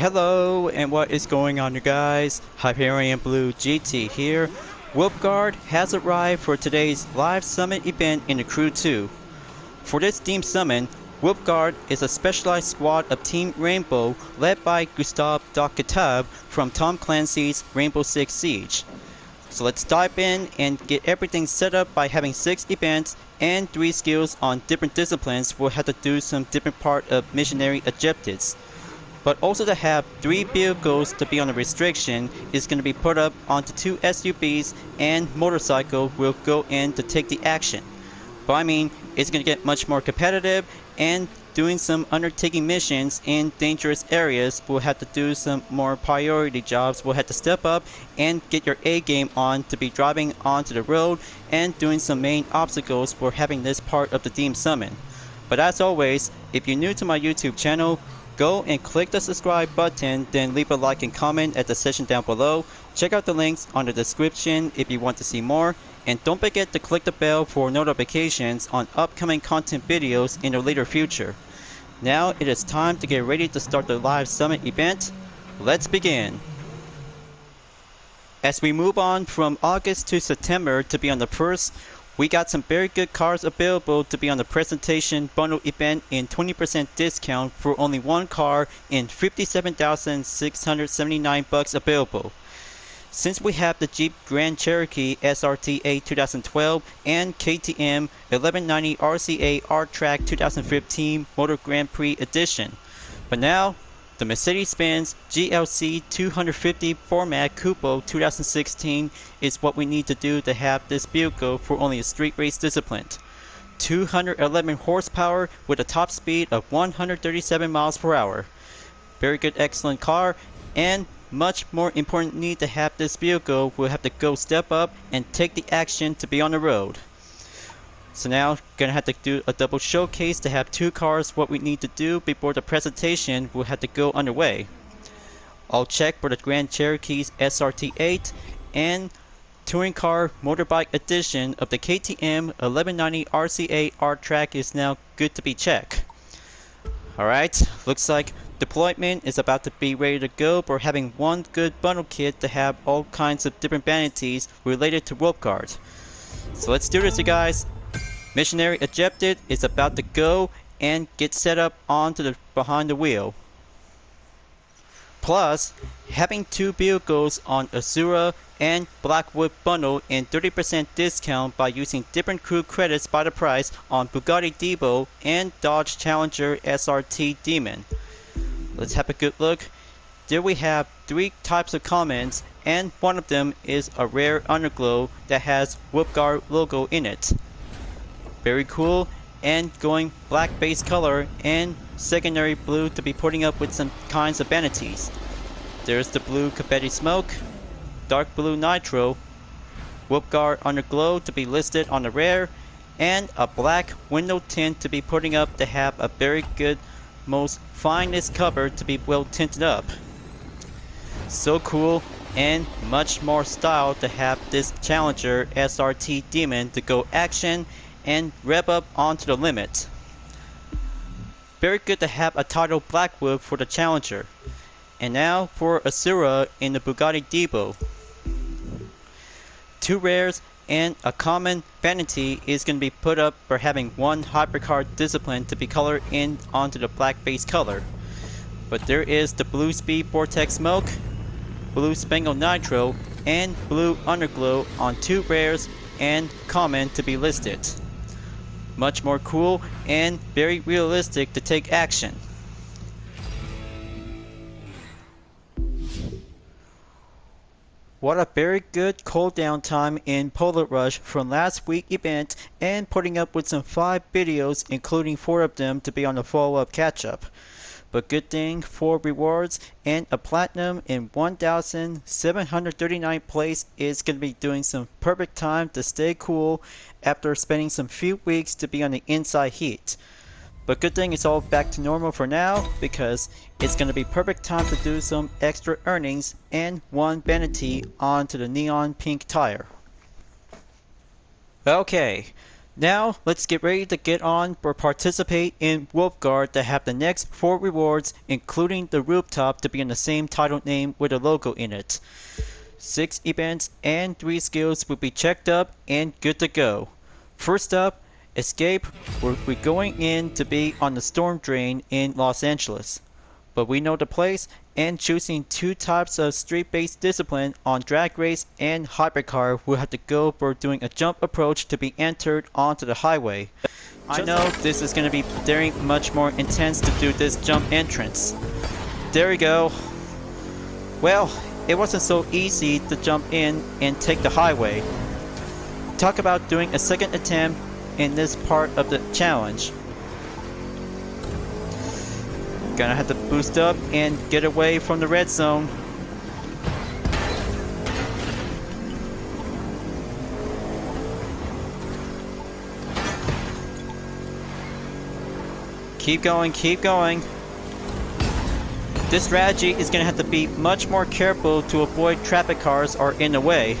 Hello, and what is going on, you guys? Hyperion-Blue-GT here. Wolfguard has arrived for today's live summon event in the Crew 2. For this team summon, Wolfguard is a specialized squad of Team Rainbow led by Gustav Kitab from Tom Clancy's Rainbow Six Siege. So let's dive in and get everything set up by having 6 events and 3 skills on different disciplines. We'll have to do some different part of missionary objectives. But also to have 3 vehicles to be on the restriction is going to be put up onto 2 SUVs, and motorcycle will go in to take the action. But I mean, it's going to get much more competitive, and doing some undertaking missions in dangerous areas, we'll have to do some more priority jobs. We'll have to step up and get your A game on to be driving onto the road and doing some main obstacles for having this part of the team summon. But as always, if you're new to my YouTube channel, go and click the subscribe button, then leave a like and comment at the section down below. Check out the links on the description if you want to see more. And don't forget to click the bell for notifications on upcoming content videos in the later future. Now it is time to get ready to start the live summit event. Let's begin. As we move on from August to September to be on the 1st, we got some very good cars available to be on the presentation bundle event in 20% discount for only one car and $57,679 available. Since we have the Jeep Grand Cherokee SRT-A 2012 and KTM 1190 RCA R-Track 2015 Motor Grand Prix Edition. But now, the Mercedes-Benz GLC 250 Format Coupe 2016 is what we need to do to have this vehicle for only a street race discipline. 211 horsepower with a top speed of 137 miles per hour. Very good, excellent car, and much more important need to have this vehicle, we'll have to go step up and take the action to be on the road. So now, gonna have to do a double showcase to have 2 cars. What we need to do before the presentation will have to go underway. I'll check for the Grand Cherokee's SRT-8 and touring car motorbike edition of the KTM 1190 RCA R-Track is now good to be checked. Alright, looks like deployment is about to be ready to go. We're having one good bundle kit to have all kinds of different vanities related to Wolfguard. So let's do this, you guys. Missionary objective is about to go and get set up onto the behind the wheel. Plus, having 2 vehicles on Azura and Blackwood bundle in 30% discount by using different crew credits by the price on Bugatti Divo and Dodge Challenger SRT Demon. Let's have a good look. There we have 3 types of comments, and one of them is a rare underglow that has Wolfguard logo in it. Very cool, and going black base color and secondary blue to be putting up with some kinds of vanities. There's the blue confetti smoke, dark blue nitro, Wolfguard underglow to be listed on the rare, and a black window tint to be putting up to have a very good, most finest cover to be well tinted up. So cool, and much more style to have this Challenger SRT Demon to go action and rev up onto the limit. Very good to have a title Blackwood for the Challenger. And now for Azura in the Bugatti Divo. 2 rares and a common vanity is going to be put up for having 1 hypercar discipline to be colored in onto the black base color. But there is the blue speed vortex smoke, blue spangled nitro, and blue underglow on 2 rares and common to be listed. Much more cool and very realistic to take action. What a very good cooldown time in Polar Rush from last week's event, and putting up with some 5 videos, including 4 of them to be on the follow-up catch-up. But good thing, 4 rewards and a platinum in 1,739 place is going to be doing some perfect time to stay cool after spending some few weeks to be on the inside heat. But good thing it's all back to normal for now, because it's going to be perfect time to do some extra earnings and 1 vanity onto the neon pink tire. Okay, Now, let's get ready to get on or participate in Wolfguard to have the next 4 rewards, including the rooftop to be in the same title name with a logo in it. 6 events and 3 skills will be checked up and good to go. First up, escape. We're going in to be on the Stormdrain in Los Angeles. But we know the place, and choosing 2 types of street-based discipline on drag race and hypercar will have to go for doing a jump approach to be entered onto the highway. I know this is going to be very much more intense to do this jump entrance. There we go. Well, it wasn't so easy to jump in and take the highway. Talk about doing a second attempt in this part of the challenge. Gonna have to boost up and get away from the red zone. Keep going, keep going. This strategy is gonna have to be much more careful to avoid traffic cars are in the way,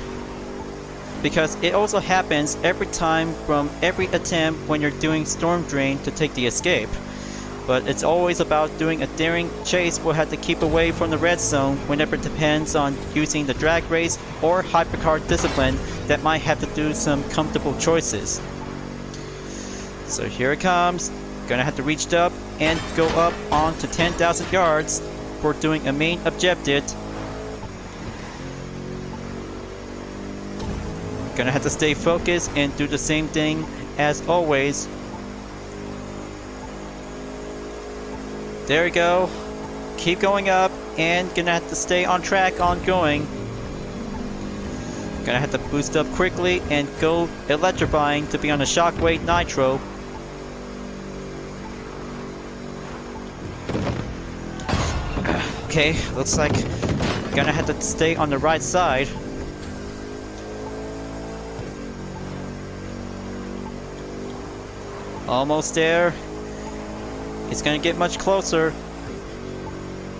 because it also happens every time from every attempt when you're doing Stormdrain to take the escape. But it's always about doing a daring chase. We'll have to keep away from the red zone whenever it depends on using the drag race or hypercar discipline that might have to do some comfortable choices. So here it comes. Gonna have to reach up and go up onto 10,000 yards for doing a main objective. Gonna have to stay focused and do the same thing as always. There we go. Keep going up and gonna have to stay on track ongoing. Gonna have to boost up quickly and go electrifying to be on a Shockwave Nitro. Okay, looks like gonna have to stay on the right side. Almost there. It's gonna get much closer.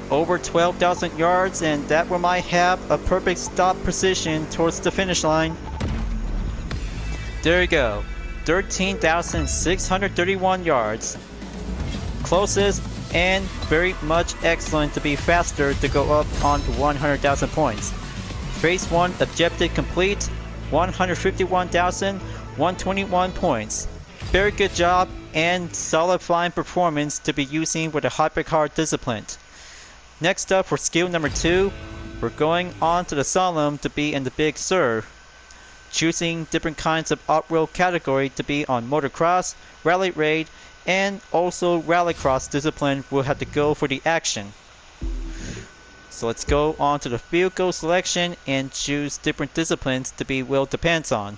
Over 12,000 yards, and that one might have a perfect stop position towards the finish line. There you go. 13,631 yards. Closest and very much excellent to be faster to go up onto 100,000 points. Phase 1 objective complete. 151,121 points. Very good job and solid flying performance to be using with a hypercar discipline. Next up for skill number 2, we're going on to the Slalom to be in the Big Sur. Choosing different kinds of off-road category to be on motocross, rally raid, and also rallycross discipline will have to go for the action. So let's go on to the field goal selection and choose different disciplines to be will depends on.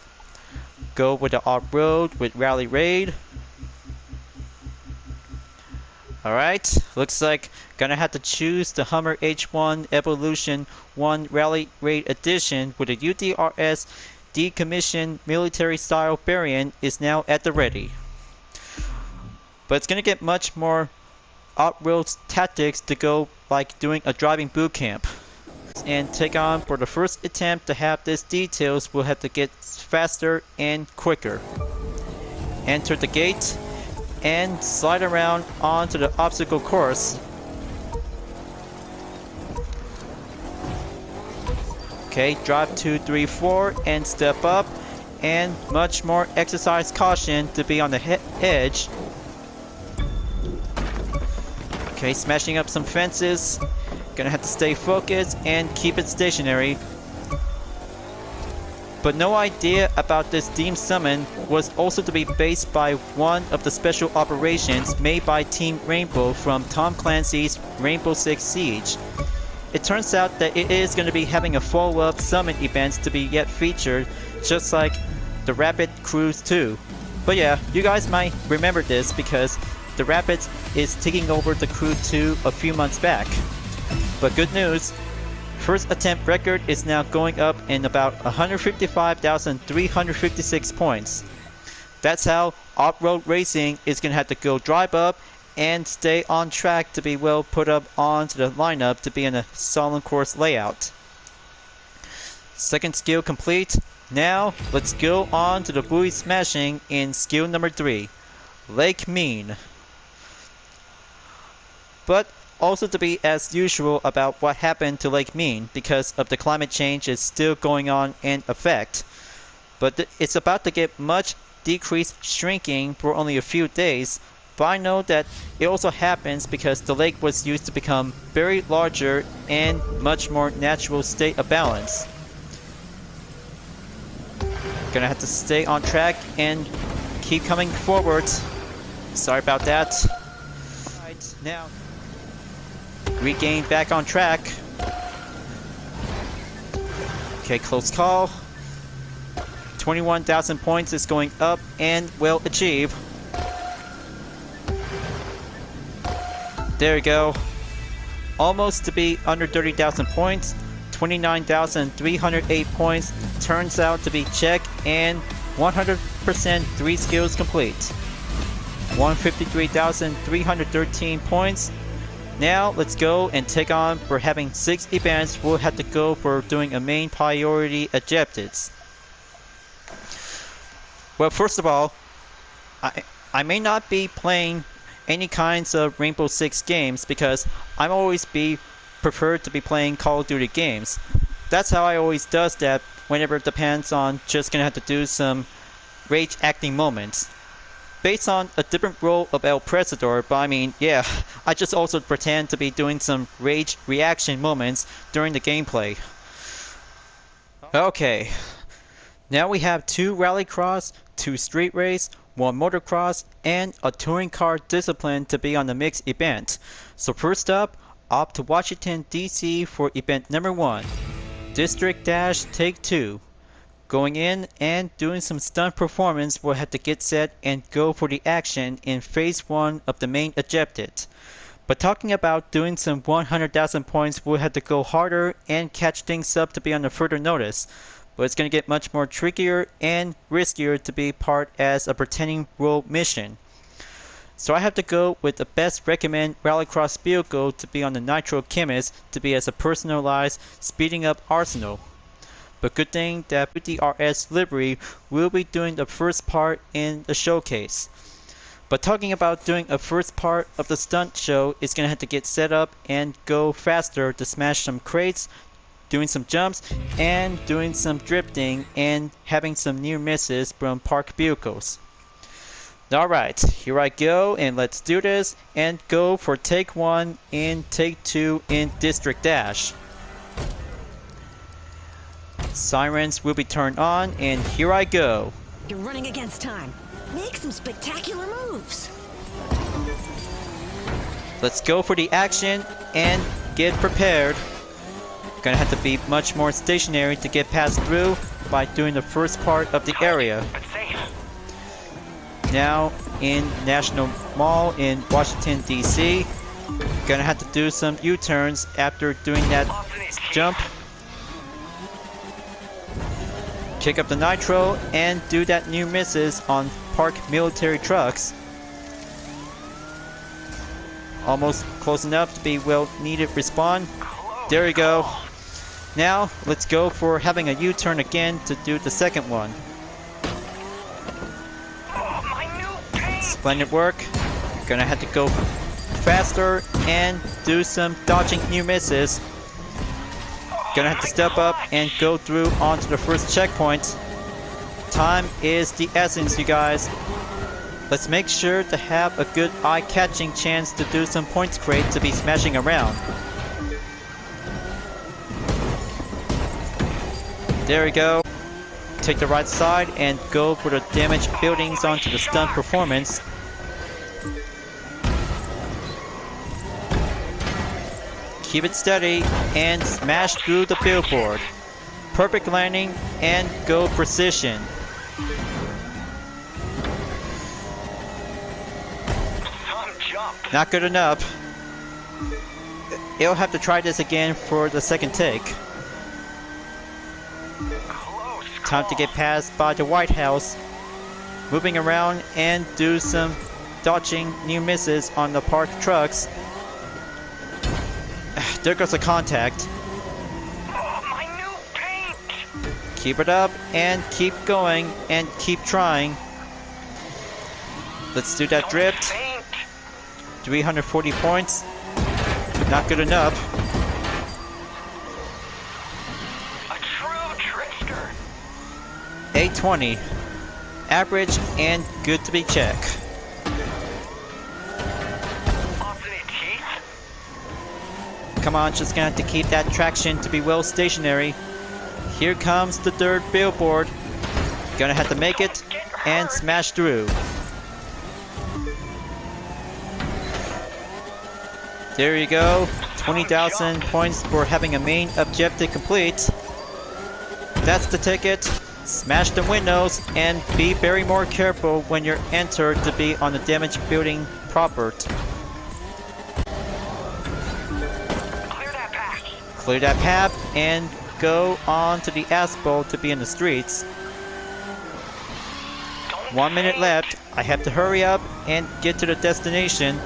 Go with the off-road with rally raid. Alright, looks like gonna have to choose the Hummer H1 Evolution 1 Rally Raid Edition with a UDRS decommissioned military style variant is now at the ready. But it's gonna get much more off-road tactics to go like doing a driving boot camp. And take on for the first attempt to have this details will have to get faster and quicker. Enter the gate and slide around onto the obstacle course. Okay, drive 2, 3, 4 and step up, and much more exercise caution to be on the edge. Okay, smashing up some fences. Gonna have to stay focused and keep it stationary. But no idea about this Team Summon was also to be based by one of the special operations made by Team Rainbow from Tom Clancy's Rainbow Six Siege. It turns out that it is going to be having a follow-up summon events to be yet featured, just like the Rapid Cruise 2. But yeah, you guys might remember this because the Rapids is taking over the Crew 2 a few months back. But good news, first attempt record is now going up in about 155,356 points. That's how off-road racing is going to have to go drive up and stay on track to be well put up onto the lineup to be in a solid course layout. Second skill complete. Now, let's go on to the Bouy Smashing in skill number 3, Lake Mean. But also to be as usual about what happened to Lake Mean because of the climate change is still going on in effect. But it's about to get much decreased shrinking for only a few days. But I know that it also happens because the lake was used to become very larger and much more natural state of balance. Gonna have to stay on track and keep coming forward. Sorry about that. Right, now regain back on track. Okay, close call. 21,000 points is going up and will achieve. There we go. Almost to be under 30,000 points. 29,308 points turns out to be check and 100% 3 skills complete. 153,313 points. Now let's go and take on for having 6 events. We'll have to go for doing a main priority objectives. Well, first of all, I may not be playing any kinds of Rainbow Six games because I'm always preferred to be playing Call of Duty games. That's how I always does that whenever it depends on just gonna have to do some rage acting moments. Based on a different role of El Presador, but I mean, yeah, I just also pretend to be doing some rage reaction moments during the gameplay. Okay, now we have 2 rallycross, 2 street race, 1 motocross, and a touring car discipline to be on the mixed event. So first up, off to Washington DC for event number 1, District Dash Take 2. Going in and doing some stunt performance, we'll have to get set and go for the action in phase 1 of the main objective. But talking about doing some 100,000 points, we'll have to go harder and catch things up to be on a further notice. But it's going to get much more trickier and riskier to be part as a pretending role mission. So I have to go with the best recommend rallycross vehicle to be on the Nitro Chemist to be as a personalized speeding up arsenal. But good thing that with the RS livery will be doing the first part in the showcase. But talking about doing a first part of the stunt show is going to have to get set up and go faster to smash some crates, doing some jumps, and doing some drifting and having some near misses from parked vehicles. Alright, here I go and let's do this and go for take 1 and take 2 in District Dash. Sirens will be turned on and here I go. You're running against time. Make some spectacular moves. Let's go for the action and get prepared. Gonna have to be much more stationary to get passed through by doing the first part of the area. Now in National Mall in Washington DC. Gonna have to do some U-turns after doing that jump. Kick up the nitro and do that new misses on parked military trucks. Almost close enough to be well needed respawn. There we go. Now let's go for having a U-turn again to do the second one. Splendid work. Gonna have to go faster and do some dodging new misses. Gonna have to step up and go through onto the first checkpoint. Time is the essence, you guys. Let's make sure to have a good eye-catching chance to do some points crate to be smashing around. There we go. Take the right side and go for the damaged buildings onto the stunt performance. Keep it steady and smash through the billboard. Perfect landing and go precision. Not good enough. You'll have to try this again for the second take. Time to get passed by the White House. Moving around and do some dodging new misses on the parked trucks. There goes the contact. Keep it up and keep going and keep trying. Let's do that drift. 340 points. Not good enough. A true trickster. 820. Average and good to be check. Obstinate teeth. Come on, just gonna have to keep that traction to be well stationary. Here comes the third billboard. Gonna have to make it and smash through. There you go. 20,000 points for having a main objective complete. That's the ticket. Smash the windows and be very more careful when you're entered to be on the damaged building proper. Clear that path. Clear that path and go on to the asphalt to be in the streets. 1 minute left. I have to hurry up and get to the destination.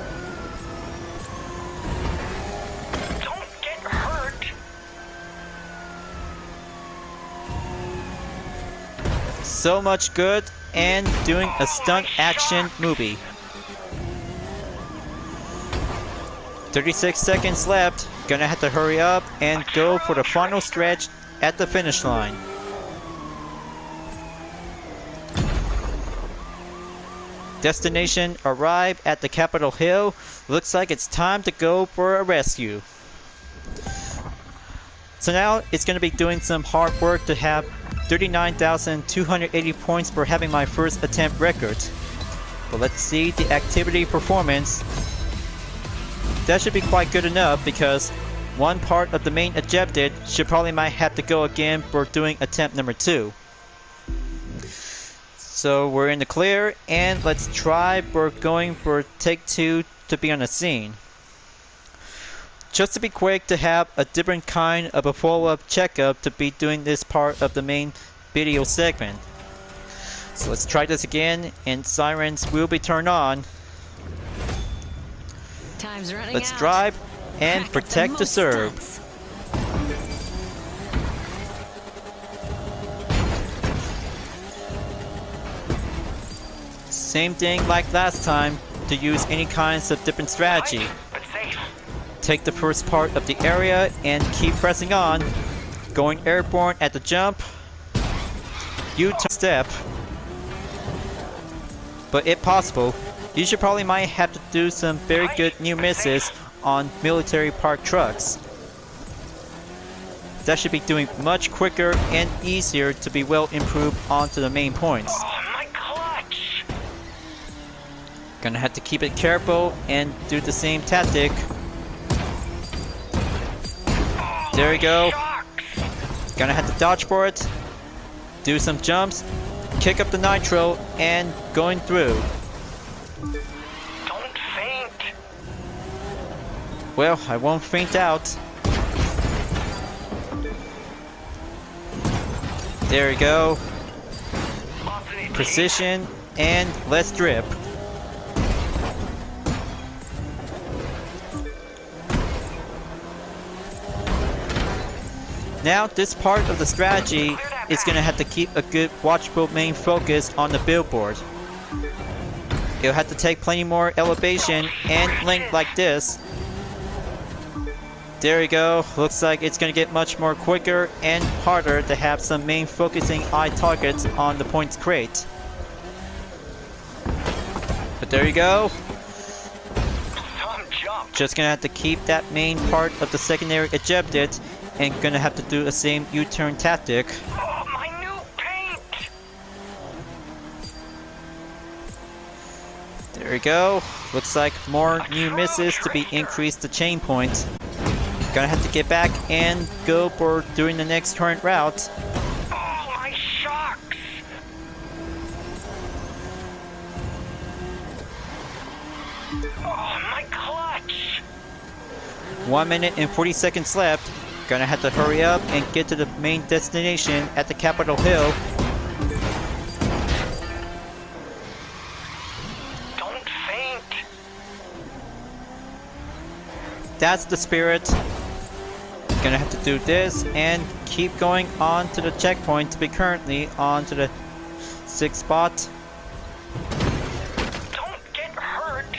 Don't get hurt. So much good and doing a stunt action movie. 36 seconds left. Gonna have to hurry up and go for the final stretch at the finish line. Destination arrived at the Capitol Hill. Looks like it's time to go for a rescue. So now it's going to be doing some hard work to have 39,280 points for having my first attempt record. But let's see the activity performance. That should be quite good enough because one part of the main objective should probably might have to go again for doing attempt number 2. So we're in the clear and let's try for going for take 2 to be on the scene. Just to be quick to have a different kind of a follow-up checkup to be doing this part of the main video segment. So let's try this again and sirens will be turned on. Time's running Let's out. drive and Crack up protect the most serve. stunts. Same thing like last time to use any kinds of different strategy. Tight, but safe. Take the first part of the area and keep pressing on. Going airborne at the jump. U-turn step. But if possible, you should probably might have to do some very good new misses on military park trucks. That should be doing much quicker and easier to be well improved onto the main points. Oh, my clutch. Gonna have to keep it careful and do the same tactic. There we go. Shucks. Gonna have to dodge for it. Do some jumps. Kick up the nitro and going through. Don't faint. Well, I won't faint out. There we go. Obstinate teeth. Precision and let's drip. Now this part of the strategy is going to have to keep a good watchable main focus on the billboard. It'll have to take plenty more elevation and length like this. There we go. Looks like it's going to get much more quicker and harder to have some main focusing eye targets on the points crate. But there you go. Some jump. Just gonna have to keep that main part of the secondary objective and gonna have to do the same U-turn tactic. Oh, my new paint. There we go. Looks like more new misses to be increased the chain point. Gonna have to get back and go for doing the next current route. Oh, my shocks. Oh, my clutch. 1 minute and 40 seconds left. Gonna have to hurry up and get to the main destination at the Capitol Hill. Don't faint. That's the spirit. Gonna have to do this and keep going on to the checkpoint to be currently on to the 6th spot. Don't get hurt.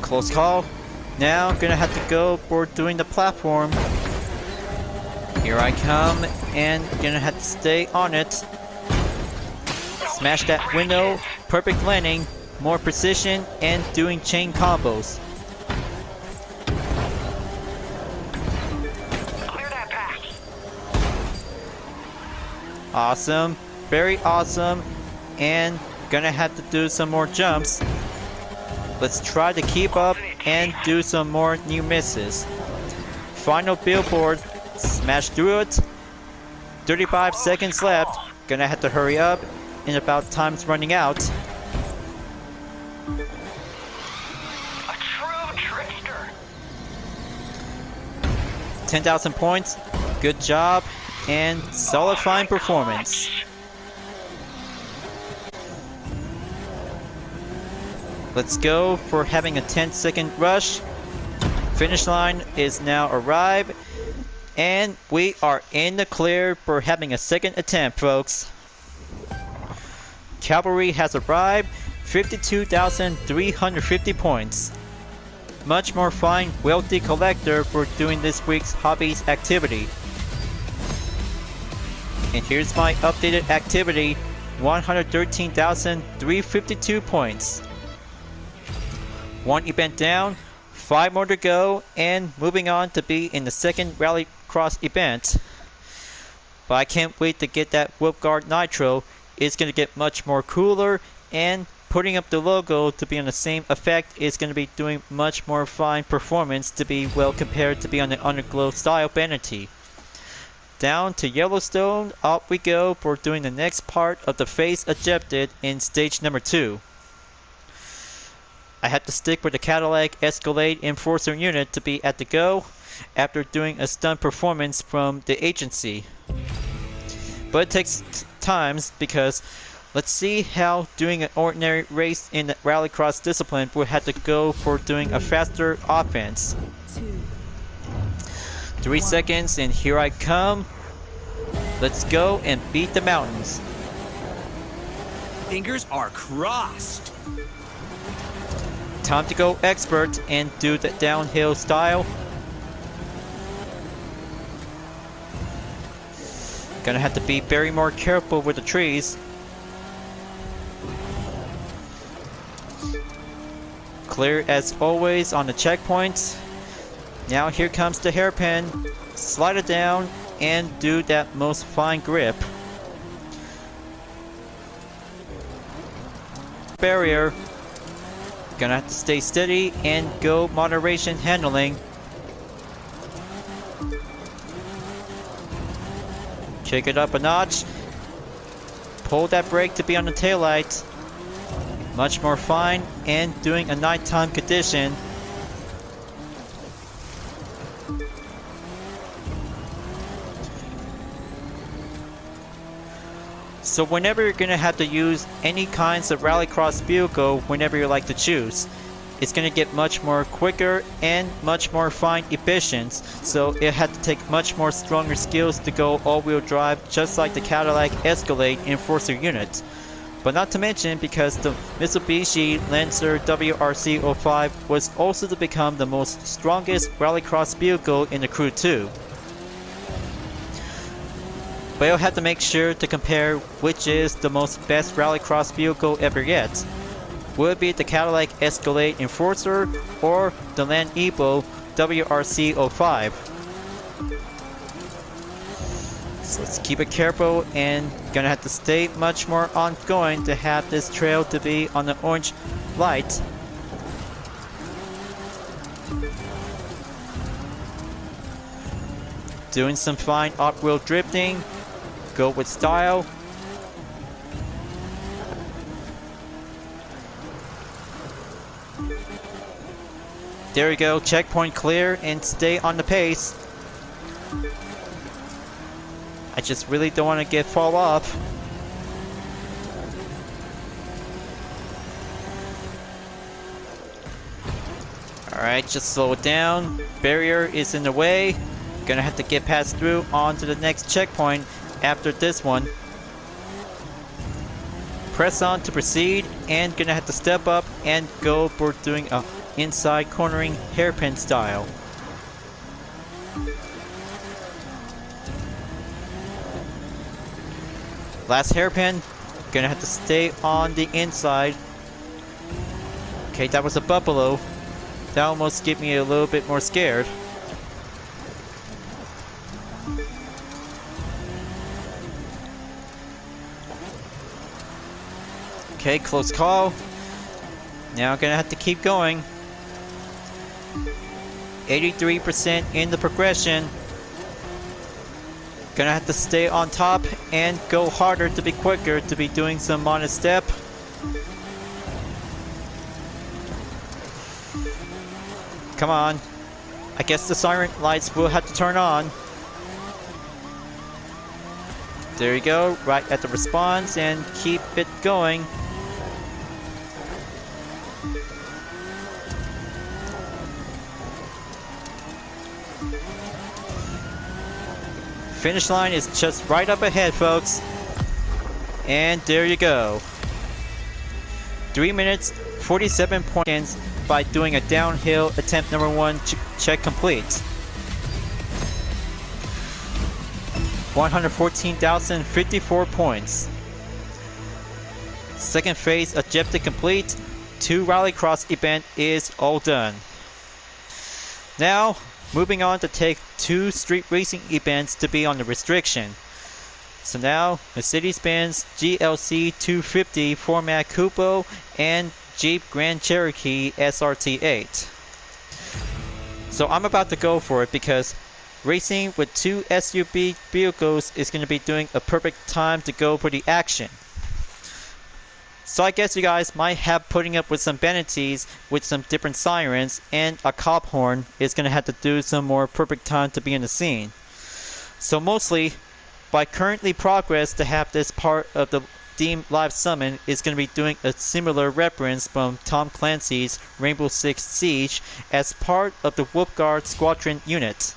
Close call. Now gonna have to go for doing the platform. Here I come and gonna have to stay on it. Smash that window. Perfect landing. More precision and doing chain combos. Clear that path. Awesome. Very awesome. And gonna have to do some more jumps. Let's try to keep up and do some more new misses. Final billboard. Smash through it. 35 seconds left. Gonna have to hurry up. And about time's running out. A true trickster. 10,000 points. Good job. And solid fine performance. Let's go for having a 10-second rush. Finish line is now arrived. And we are in the clear for having a second attempt, folks. Cavalry has arrived. 52,350 points. Much more fine, wealthy collector for doing this week's hobbies activity. And here's my updated activity. 113,352 points. One event down, 5 more to go, and moving on to be in the second Rallycross event. But I can't wait to get that Wolfguard Nitro. It's going to get much more cooler, and putting up the logo to be on the same effect is going to be doing much more fine performance to be well compared to be on the Underglow style vanity. Down to Yellowstone, up we go for doing the next part of the phase objective in stage number 2. I had to stick with the Cadillac Escalade Enforcer unit to be at the go after doing a stunt performance from the agency. But it takes times because let's see how doing an ordinary race in the Rallycross discipline would have to go for doing a faster offense. 3 seconds and here I come. Let's go and beat the mountains. Fingers are crossed. Time to go expert and do the downhill style. Gonna have to be very more careful with the trees. Clear as always on the checkpoints. Now here comes the hairpin. Slide it down and do that most fine grip. Barrier. Gonna have to stay steady and go moderation handling. Kick it up a notch. Pull that brake to be on the taillight. Much more fine and doing a nighttime condition. So whenever you're gonna have to use any kinds of Rallycross vehicle, whenever you like to choose, it's gonna get much more quicker and much more fine efficient. So it had to take much more stronger skills to go all-wheel drive, just like the Cadillac Escalade Enforcer unit. But not to mention because the Mitsubishi Lancer WRC05 was also to become the most strongest Rallycross vehicle in the Crew 2. But you'll have to make sure to compare which is the most best Rallycross vehicle ever yet. Will it be the Cadillac Escalade Enforcer or the Land Evo WRC05? So let's keep it careful and gonna have to stay much more ongoing to have this trail to be on the orange light. Doing some fine off-wheel drifting. Go with style. There we go, checkpoint clear and stay on the pace. I just really don't want to fall off. Alright, just slow it down. Barrier is in the way. Gonna have to get passed through on to the next checkpoint after this one. Press on to proceed, and gonna have to step up and go for doing a inside cornering hairpin style. Last hairpin, gonna have to stay on the inside. Okay, that was a buffalo. That almost gave me a little bit more scared. Okay, close call. Now gonna have to keep going. 83% in the progression. Gonna have to stay on top and go harder to be quicker, to be doing some on a step. Come on. I guess the siren lights will have to turn on. There you go, right at the response, and keep it going. Finish line is just right up ahead, folks. And there you go. 3 minutes, 47 points by doing a downhill attempt number 1 check complete. 114,054 points. Second phase objective complete. 2 rallycross event is all done. Now, moving on to take 2 street racing events to be on the restriction. So now, Mercedes-Benz GLC 250 Format Coupe and Jeep Grand Cherokee SRT8. So I'm about to go for it because racing with 2 SUV vehicles is going to be doing a perfect time to go for the action. So I guess you guys might have putting up with some vanities with some different sirens, and a cop horn is going to have to do some more perfect time to be in the scene. So mostly, by currently progress to have this part of the Steam Live Summon is going to be doing a similar reference from Tom Clancy's Rainbow Six Siege as part of the Wolfguard squadron unit.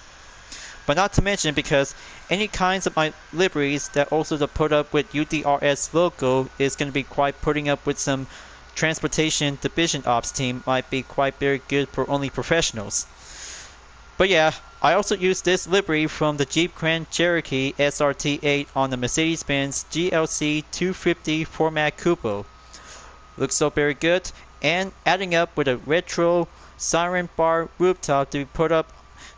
But not to mention, because any kinds of my liveries that also to put up with UDRS logo is going to be quite putting up with some transportation division ops team might be quite very good for only professionals. But yeah, I also used this livery from the Jeep Grand Cherokee SRT8 on the Mercedes-Benz GLC 250 Format Coupe. Looks so very good, and adding up with a retro siren bar rooftop to be put up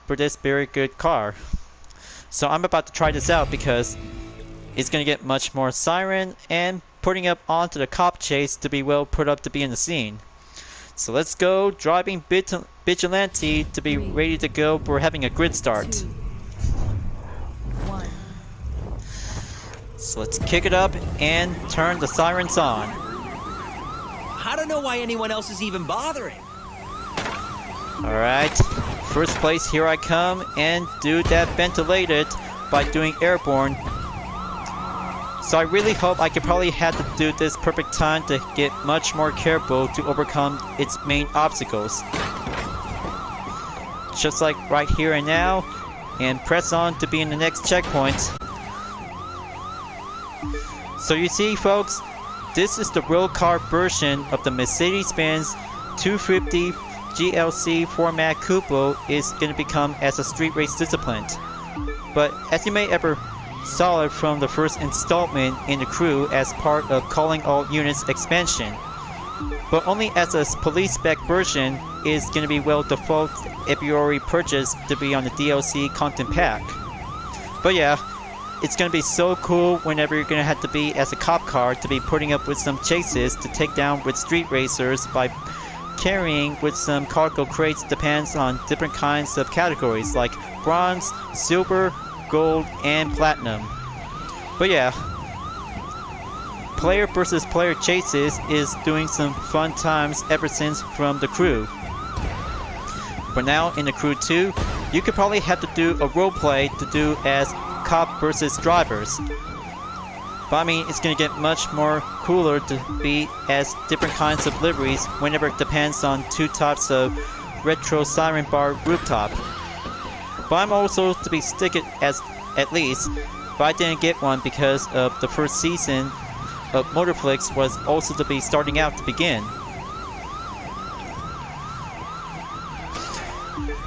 for this very good car. So I'm about to try this out because it's going to get much more siren and putting up onto the cop chase to be well put up to be in the scene. So let's go driving Vigilante to be ready to go for having a grid start. 2, 1. So let's kick it up and turn the sirens on. I don't know why anyone else is even bothering. Alright, first place, here I come, and do that ventilated by doing airborne. So I really hope I could probably have to do this perfect time to get much more careful to overcome its main obstacles. Just like right here and now, and press on to be in the next checkpoint. So you see folks, this is the real car version of the Mercedes-Benz 250 GLC Format Coupe is going to become as a street race discipline. But as you may ever saw it from the first installment in the crew as part of Calling All Units expansion, but only as a police spec version is going to be well default if you already purchased to be on the DLC content pack. But yeah, it's going to be so cool whenever you're going to have to be as a cop car to be putting up with some chases to take down with street racers by carrying with some cargo crates. Depends on different kinds of categories like bronze, silver, gold, and platinum. But yeah, player versus player chases is doing some fun times ever since from the crew. But now in the crew 2, you could probably have to do a roleplay to do as cop versus drivers. But I mean, it's going to get much more cooler to be as different kinds of liveries whenever it depends on 2 types of retro siren bar rooftop. but I'm also to be sticking as at least, but I didn't get one because of the first season of Motorflix was also to be starting out to begin.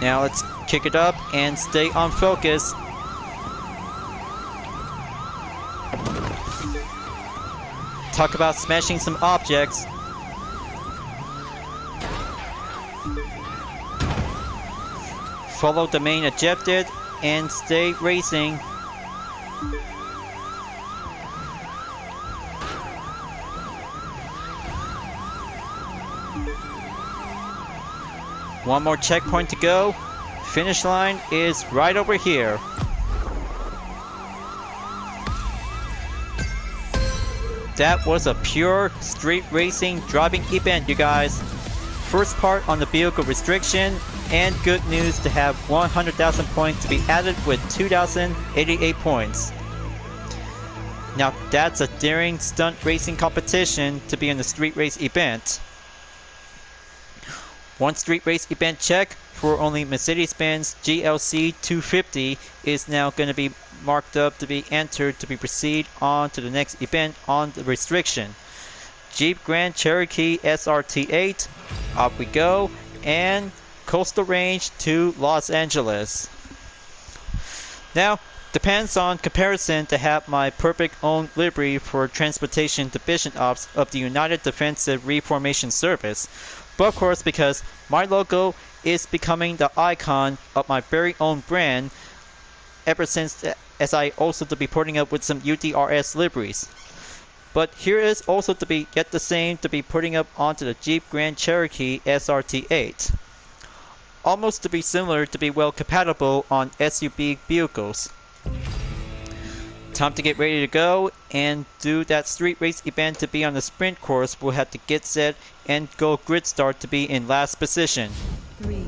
Now let's kick it up and stay on focus. Talk about smashing some objects. Follow the main objective and stay racing. One more checkpoint to go. Finish line is right over here. That was a pure street racing driving event, you guys. First part on the vehicle restriction, and good news to have 100,000 points to be added with 2,088 points. Now that's a daring stunt racing competition to be in the street race event. One street race event check for only Mercedes-Benz GLC 250 is now going to be marked up to be entered to be proceed on to the next event on the restriction. Jeep Grand Cherokee SRT8, up we go, and coastal range to Los Angeles. Now, depends on comparison to have my perfect own livery for Transportation Division Ops of the United Defensive Reformation Service. But of course, because my logo is becoming the icon of my very own brand ever since as I also to be putting up with some UDRS liveries. But here is also to be yet the same to be putting up onto the Jeep Grand Cherokee SRT8. Almost to be similar to be well compatible on SUV vehicles. Time to get ready to go and do that street race event to be on the sprint course. We'll have to get set and go grid start to be in last position. 3,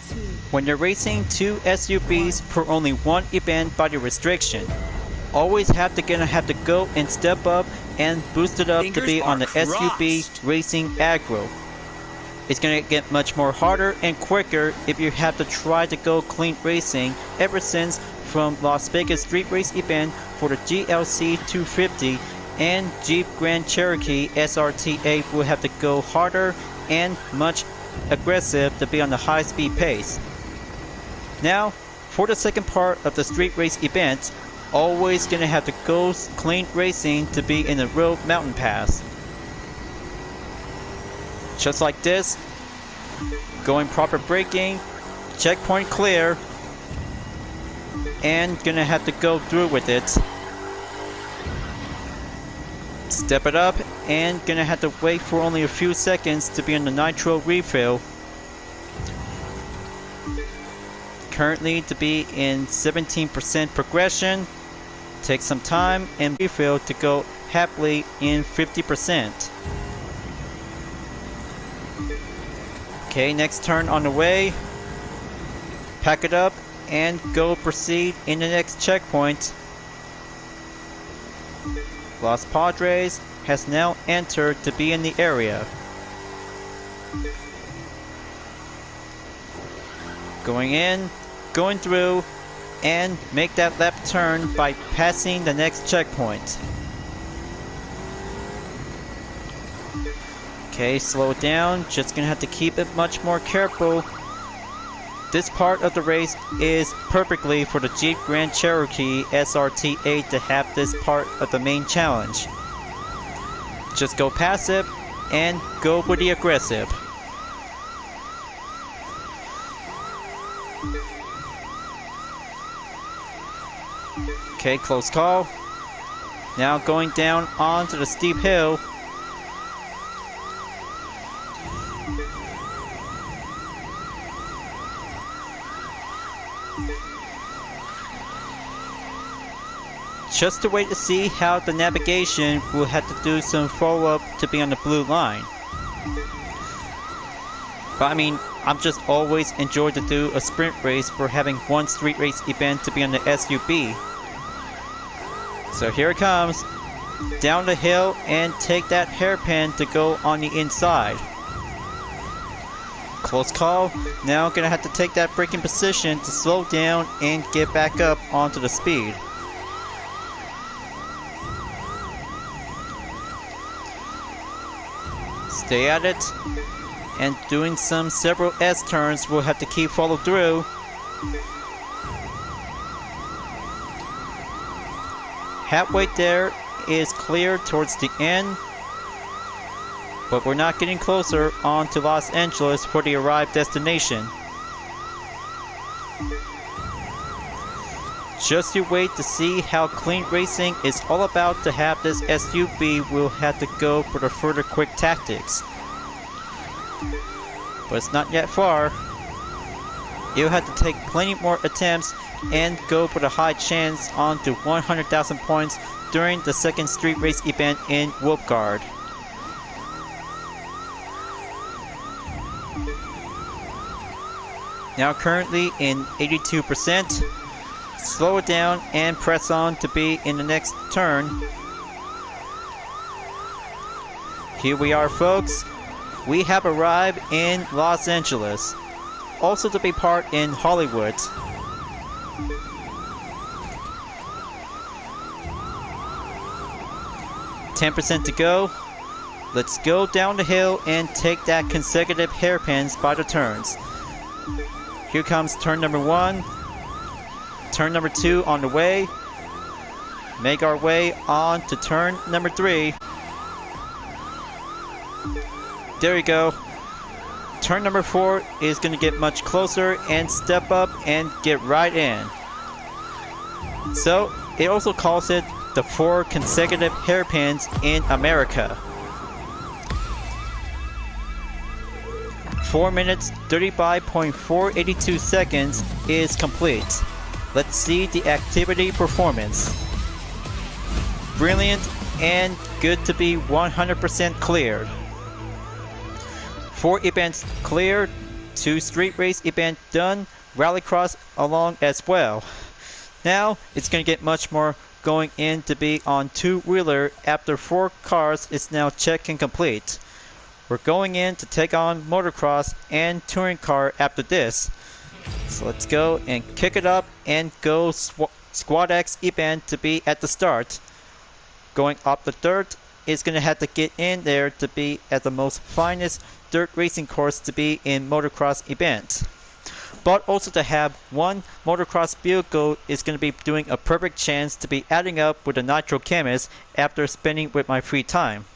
2. When you're racing two SUVs for only one event by the restriction, always have to go and step up and boost it up to be on the SUV racing aggro. It's gonna get much more harder and quicker if you have to try to go clean racing ever since from Las Vegas street race event for the GLC 250 and Jeep Grand Cherokee SRT8 will have to go harder and much aggressive to be on the high speed pace. Now, for the second part of the street race event, always gonna have to go clean racing to be in the road mountain pass. Just like this, going proper braking, checkpoint clear, and gonna have to go through with it. Step it up, and gonna have to wait for only a few seconds to be on the nitro refill. Currently to be in 17% progression. Take some time and refill to go happily in 50%. Okay, next turn on the way. Pack it up and go proceed in the next checkpoint. Los Padres has now entered to be in the area. Going in, going through, and make that left turn by passing the next checkpoint. Okay, slow it down, just gonna have to keep it much more careful. This part of the race is perfectly for the Jeep Grand Cherokee SRT8 to have this part of the main challenge. Just go passive and go with the aggressive. Okay, close call. Now going down onto the steep hill. Just to wait to see how the navigation will have to do some follow-up to be on the blue line. But I mean, I'm just always enjoyed to do a sprint race for having one street race event to be on the SUV. So here it comes. Down the hill and take that hairpin to go on the inside. Close call. Now gonna have to take that braking position to slow down and get back up onto the speed. Stay at it. And doing some several S-turns, we'll have to keep follow through. Halfway there is clear towards the end. But we're not getting closer on to Los Angeles for the arrived destination. Just you wait to see how clean racing is all about to have this SUV. We'll have to go for the further quick tactics. But it's not yet far. You'll have to take plenty more attempts and go for the high chance on to 100,000 points during the second street race event in Wolfguard. Now currently in 82%. Slow it down and press on to be in the next turn. Here we are, folks. We have arrived in Los Angeles. Also to be part in Hollywood. %10 to go. Let's go down the hill and take that consecutive hairpins by the turns. Here comes turn number 1. Turn number 2 on the way. Make our way on to turn number 3. There we go. Turn number 4 is going to get much closer and step up and get right in. So, it also calls it the 4 consecutive hairpins in America. 4 minutes 35.482 seconds is complete. Let's see the activity performance. Brilliant and good to be 100% cleared. 4 events cleared, 2 street race event done, rallycross along as well. Now it's going to get much more going in to be on 2-wheeler after 4 cars is now checked and complete. We're going in to take on motocross and touring car after this. So let's go and kick it up and go Squad X event to be at the start. Going up the dirt is going to have to get in there to be at the most finest dirt racing course to be in motocross event. But also to have one motocross vehicle is going to be doing a perfect chance to be adding up with the Nitro Chemist after spending with my free time.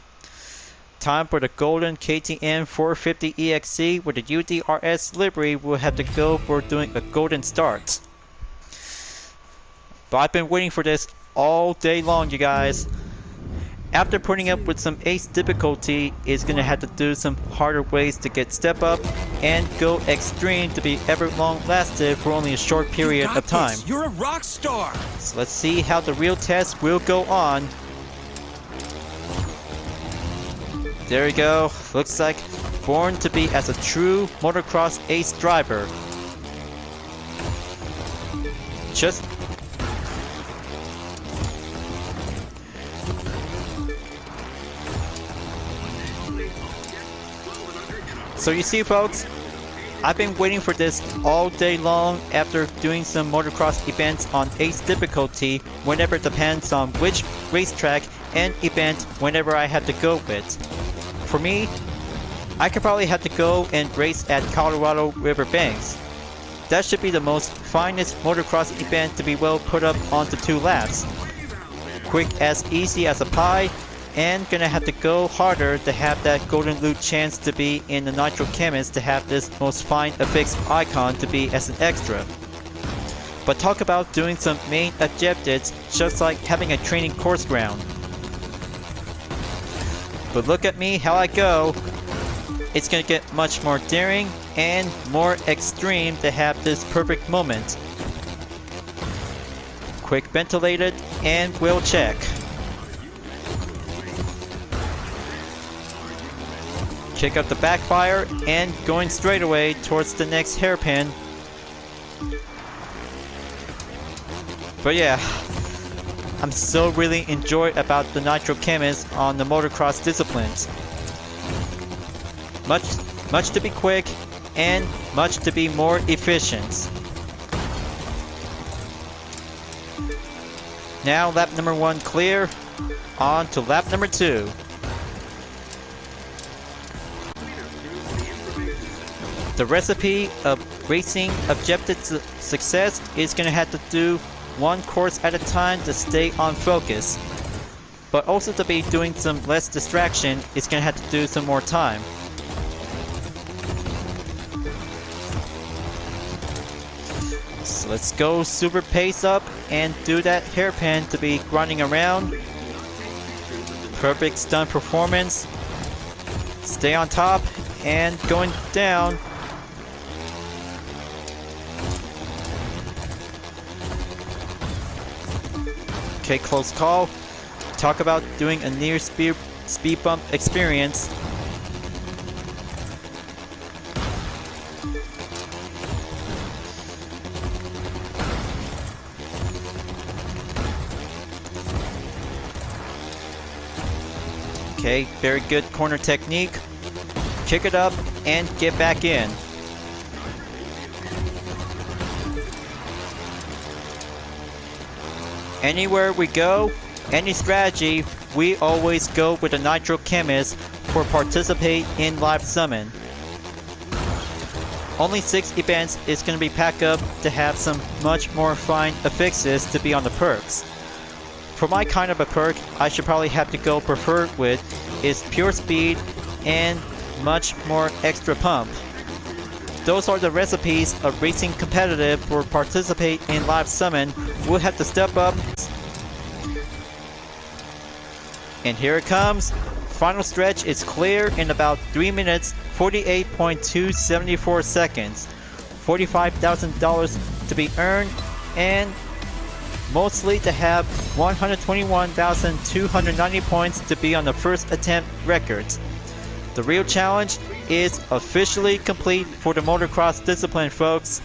Time for the golden KTM 450 EXC with the UDRS livery. We'll have to go for doing a golden start. But I've been waiting for this all day long, you guys. After putting up with some ace difficulty, it's going to have to do some harder ways to get step up and go extreme to be ever long lasted for only a short period of time. You're a rock star. So let's see how the real test will go on. There we go. Looks like born to be as a true motocross ace driver. Just so you see, folks, I've been waiting for this all day long after doing some motocross events on ace difficulty whenever it depends on which racetrack and event whenever I have to go with. For me, I could probably have to go and race at Colorado River Banks. That should be the most finest motocross event to be well put up onto 2 laps. Quick as easy as a pie, and gonna have to go harder to have that golden loot chance to be in the Nitro Chemist to have this most fine affixed icon to be as an extra. But talk about doing some main objectives just like having a training course ground. But look at me, how I go. It's gonna get much more daring and more extreme to have this perfect moment. Quick ventilated and we'll check. Kick up the backfire and going straight away towards the next hairpin. But yeah, I'm so really enjoyed about the Nitro Chemist on the motocross disciplines. Much to be quick and much to be more efficient. Now lap number 1 clear, on to lap number 2. The recipe of racing objective success is going to have to do one course at a time to stay on focus. But also to be doing some less distraction, it's going to have to do some more time. So let's go super pace up and do that hairpin to be running around. Perfect stunt performance. Stay on top and going down. Okay, close call. Talk about doing a near speed bump experience. Okay, very good corner technique. Kick it up and get back in. Anywhere we go, any strategy, we always go with a Nitro Chemist for participate in Live Summon. Only 6 events is going to be packed up to have some much more fine affixes to be on the perks. For my kind of a perk, I should probably have to go preferred with is pure speed and much more extra pump. Those are the recipes of racing competitive for participate in Live Summon. We'll have to step up. And here it comes. Final stretch is clear in about 3 minutes, 48.274 seconds. $45,000 to be earned and mostly to have 121,290 points to be on the first attempt records. The real challenge is officially complete for the motocross discipline, folks.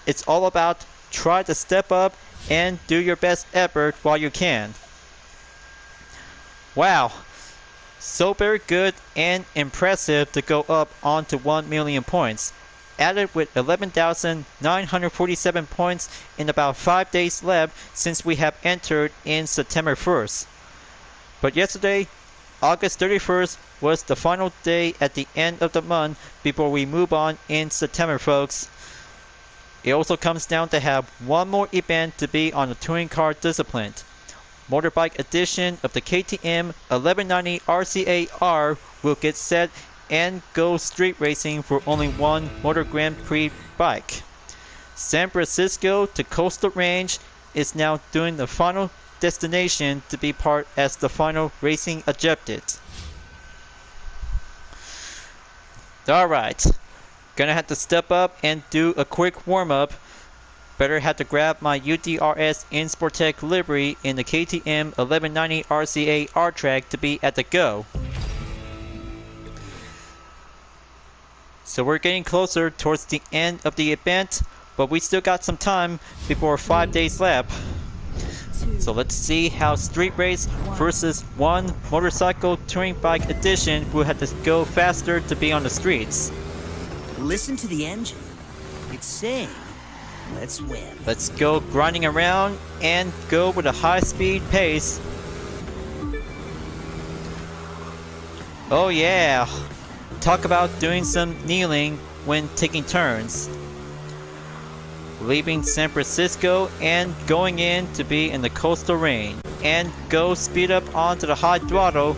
It's all about try to step up and do your best effort while you can. Wow, so very good and impressive to go up onto 1 million points. Added with 11,947 points in about 5 days left since we have entered in September 1st. But yesterday, August 31st, was the final day at the end of the month before we move on in September, folks. It also comes down to have one more event to be on the touring car discipline. Motorbike edition of the KTM 1190 RCA-R will get set and go street racing for only one Motor Grand Prix bike. San Francisco to Coastal Range is now doing the final destination to be part as the final racing objective. Alright, gonna have to step up and do a quick warm-up. Better have to grab my UDRS Insportec livery in the KTM 1190 RCA-R track to be at the go. So we're getting closer towards the end of the event, but we still got some time before 5 days left. So let's see how Street Race versus one Motorcycle Touring Bike Edition will have to go faster to be on the streets. Listen to the engine. It's saying, let's win. Let's go grinding around and go with a high-speed pace. Oh yeah! Talk about doing some kneeling when taking turns. Leaving San Francisco and going in to be in the coastal range. And go speed up onto the high throttle.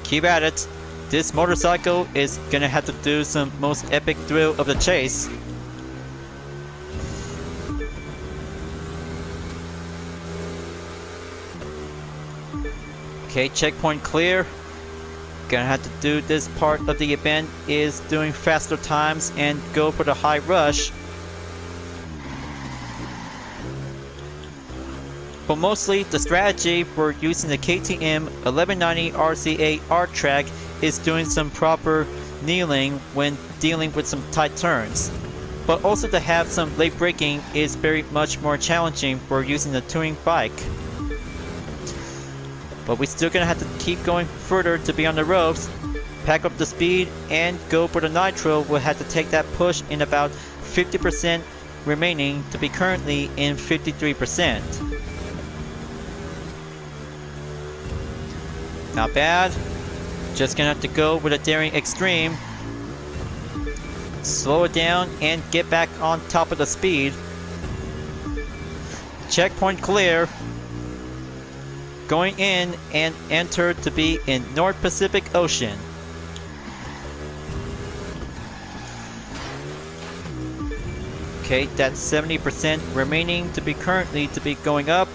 Keep at it. This motorcycle is gonna have to do some most epic thrill of the chase. Okay, checkpoint clear. Gonna have to do this part of the event is doing faster times and go for the high rush. But mostly the strategy for using the KTM 1190 RCA-R track is doing some proper kneeling when dealing with some tight turns. But also to have some late braking is very much more challenging for using the touring bike. but we're still gonna have to keep going further to be on the ropes. Pack up the speed and go for the nitro. We'll have to take that push in about 50% remaining to be currently in 53%. Not bad. Just gonna have to go with a daring extreme. Slow it down and get back on top of the speed. Checkpoint clear. Going in and enter to be in North Pacific Ocean. Okay, that's 70% remaining to be currently to be going up.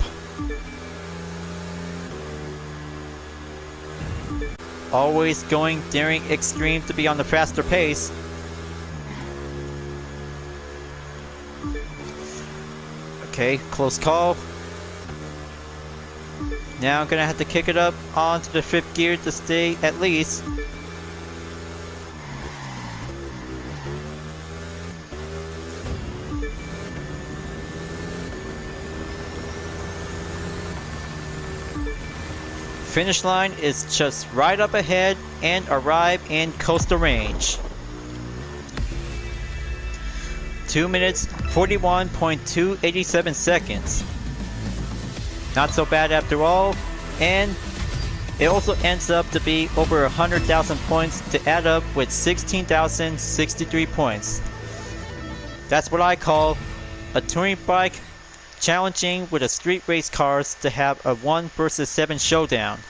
Always going daring extreme to be on the faster pace. Okay, close call. Now I'm gonna have to kick it up onto the 5th gear to stay at least. Finish line is just right up ahead and arrive in coastal range. 2 minutes 41.287 seconds. Not so bad after all, and it also ends up to be over 100,000 points to add up with 16,063 points. That's what I call a touring bike challenging with a street race cars to have a 1 versus 7 showdown.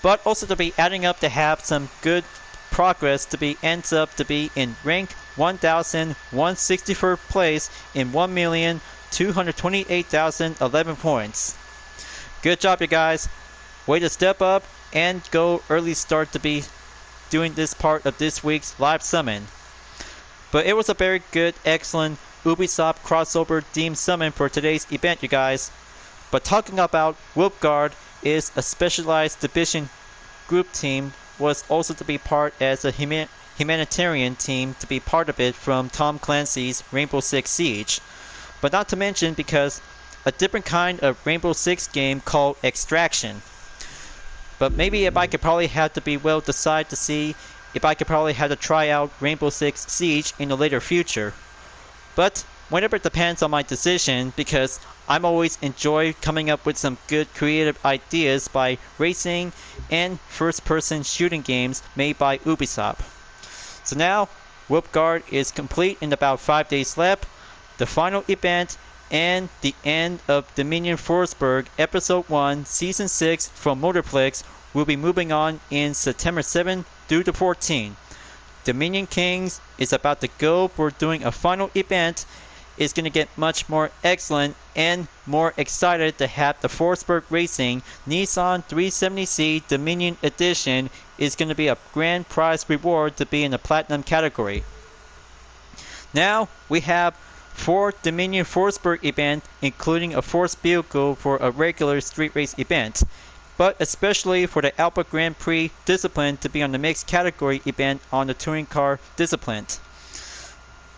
But also to be adding up to have some good progress to be ends up to be in rank 1,164th place in 1,228,011 points. Good job, you guys. Way to step up and go early start to be doing this part of this week's live summon. But it was a very good, excellent Ubisoft crossover theme summon for today's event, you guys. But talking about Wolfguard is a specialized division group team, was also to be part as a Humanitarian team to be part of it from Tom Clancy's Rainbow Six Siege. But not to mention because a different kind of Rainbow Six game called Extraction. But maybe if I could probably have to be well decide to see if I could probably have to try out Rainbow Six Siege in the later future. But whenever it depends on my decision, because I'm always enjoy coming up with some good creative ideas by racing and first-person shooting games made by Ubisoft. So now, Wolfguard is complete in about 5 days left. The final event and the end of Dominion Forsberg Episode 1 Season 6 from Motorplex will be moving on in September 7 through the 14th. Dominion Kings is about to go for doing a final event. Is going to get much more excellent and more excited to have the Forsberg Racing Nissan 370C Dominion Edition is going to be a grand prize reward to be in the Platinum category. Now we have 4 Dominion Forsberg events, including a Force vehicle for a regular street race event, but especially for the Alpha Grand Prix discipline to be on the mixed category event on the touring car discipline.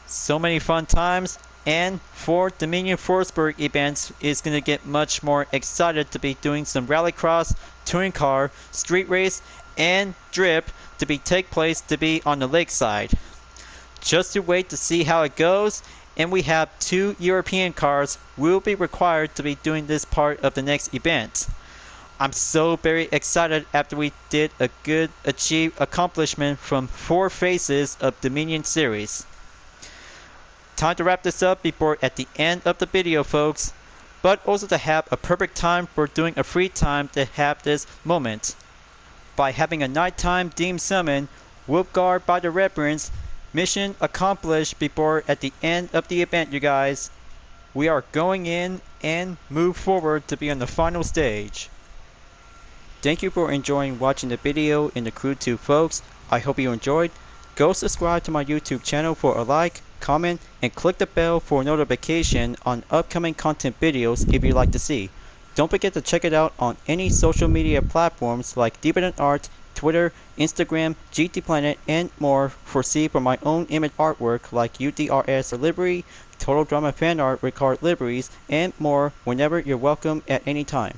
So many fun times, and 4 Dominion Forsberg events is going to get much more excited to be doing some rallycross, touring car, street race, and drip to be take place to be on the lakeside. Just to wait to see how it goes, and we have 2 European cars will be required to be doing this part of the next event. I'm so very excited after we did a good accomplishment from 4 phases of Dominion series. Time to wrap this up before at the end of the video, folks, but also to have a perfect time for doing a free time to have this moment. By having a nighttime theme summon, Wolfguard by the Reverends, mission accomplished before at the end of the event, you guys. We are going in and move forward to be on the final stage. Thank you for enjoying watching the video in the Crew 2, folks. I hope you enjoyed. Go subscribe to my YouTube channel for a like, comment, and click the bell for notification on upcoming content videos if you'd like to see. Don't forget to check it out on any social media platforms like Deviant Art, Twitter, Instagram, GT Planet, and more for see for my own image artwork like UDRS livery, Total Drama fan art with card liveries, and more whenever you're welcome at any time.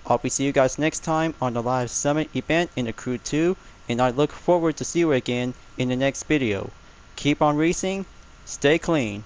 Hope we see you guys next time on the live summit event in the Crew 2, and I look forward to see you again in the next video. Keep on racing, stay clean.